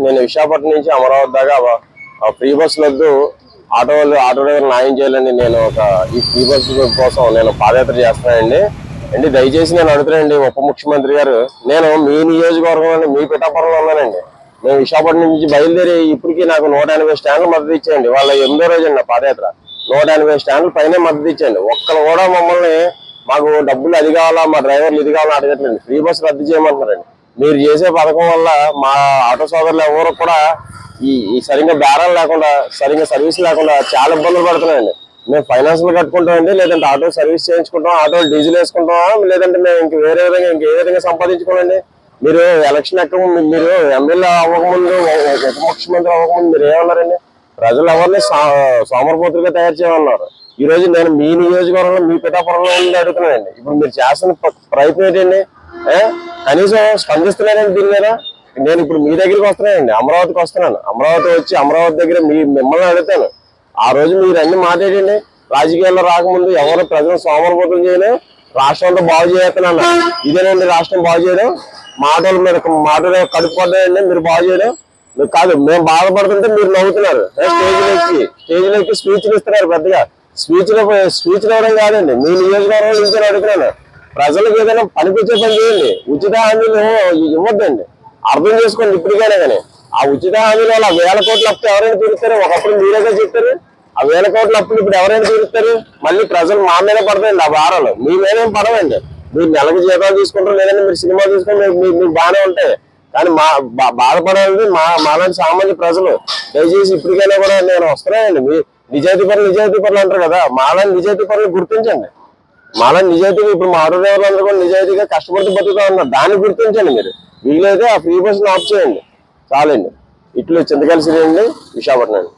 నేను విశాఖపట్నం నుంచి అమరావతి దాకా ఫ్రీ బస్సులు వద్దు, ఆటో డ్రైవర్ న్యాయం చేయాలని నేను ఈ ఫ్రీ బస్సు కోసం నేను పాదయాత్ర చేస్తున్నానండి. దయచేసి నేను అడుగుతానండి ఉప ముఖ్యమంత్రి గారు, నేను మీ నియోజకవర్గంలో మీ పిఠాపురంలో ఉన్నానండి. నేను విశాఖపట్నం నుంచి బయలుదేరి ఇప్పటికీ నాకు 180 స్టాండ్లు మద్దతు ఇచ్చేయండి. వాళ్ళ 8వ రోజు అండి నా పాదయాత్ర. 180 స్టాండ్లు పైన మద్దతు ఇచ్చేయండి. ఒక్కరు కూడా మమ్మల్ని మాకు డబ్బులు అది కావాలా, మా డ్రైవర్లు ఇది కావాలని అడగట్లేదు. ఫ్రీ బస్ రద్దు చేయమంటున్నారండి. మీరు చేసే పథకం వల్ల మా ఆటో సోదరులు ఎవరు కూడా ఈ సరిగ్గా బేరాలు లేకుండా, సరిగ్గా సర్వీస్ లేకుండా చాలా ఇబ్బందులు పడుతున్నాయండి. మేము ఫైనాన్స్లు కట్టుకుంటామండి, లేదంటే ఆటో సర్వీస్ చేయించుకుంటాం, ఆటో డీజిల్ వేసుకుంటామా, లేదంటే మేము ఏ విధంగా సంపాదించుకోవాలండి. మీరు ఎలక్షన్ మీరు ఎమ్మెల్యే అవ్వకముందు, ఉప ముఖ్యమంత్రి అవ్వకముందు మీరు ఏమన్నారండి? ప్రజలు ఎవరిని సోమరపోతులుగా తయారు చేయమన్నారు. ఈ రోజు నేను మీ నియోజకవర్గంలో మీ పిఠాపురంలో ఉండి అడుగుతున్నానండి. ఇప్పుడు మీరు చేస్తున్న ప్రయత్నం ఏంటండి? కనీసం స్పందిస్తున్నారండి దీని మీద. నేను ఇప్పుడు మీ దగ్గరికి వస్తున్నానండి, అమరావతికి వస్తున్నాను. అమరావతి వచ్చి అమరావతి దగ్గర మిమ్మల్ని అడుగుతాను. ఆ రోజు మీరు అన్ని మాట్లాడండి. రాజకీయాల్లో రాకముందు ఎవరు ప్రజలు సోమరపోతులు చేయలేదు, రాష్ట్రం అంతా బాగు చేస్తున్నా. ఇదేనండి రాష్ట్రం బాగు చేయడం. మాటలు కడుపుకోండి, మీరు బాగు చేయడం మీరు కాదు. మేము బాధపడుతుంటే మీరు నవ్వుతున్నారు. స్టేజ్లో ఎక్కి స్పీచ్లు ఇస్తున్నారు. పెద్దగా స్పీచ్లు ఇవ్వడం కాదండి, మీ నియోజకవర్గం నుంచి అడుగుతున్నాను. ప్రజలకు ఏదైనా పనిపించే పని చేయండి. ఉచిత హామీలు ఇవ్వద్దండి, అర్థం చేసుకోండి ఇప్పటికైనా. కానీ ఆ ఉచిత హామీల వల్ల 1000 కోట్ల అప్పు ఎవరైనా తీరుస్తారు? ఒకప్పుడు మీరేగా చెప్తారు. ఆ 1000 కోట్ల అప్పులు ఇప్పుడు ఎవరైనా తీరుస్తారు? మళ్ళీ ప్రజలు మా మీద పడతాయండి ఆ భారాలు, మీ మీదేం పడవండి. మీరు నెలకు జీతాలు తీసుకుంటారు, లేదంటే మీరు సినిమా తీసుకుంటే మీకు బాగానే ఉంటాయి. కానీ బాధపడాలంటే మాలాంటి సామాన్య ప్రజలు. దయచేసి ఇప్పటికైనా కూడా నేను వస్తున్నానండి. మీ నిజాయితీ పనులు అంటారు కదా, మాలాంటి నిజాయితీ పనులు గుర్తించండి. మాలాంటి నిజాయితీగా ఇప్పుడు మా ఆటో డ్రైవర్లు అందరూ కూడా నిజాయితీగా కష్టపడుతూ బతుకుతా ఉన్నారు. దాన్ని గుర్తించండి. మీరు వీలైతే ఆ ఫ్రీ బస్సును ఆఫ్ చేయండి చాలండి. ఇట్లు చింతకాయల శ్రీ అండి, విశాఖపట్నం.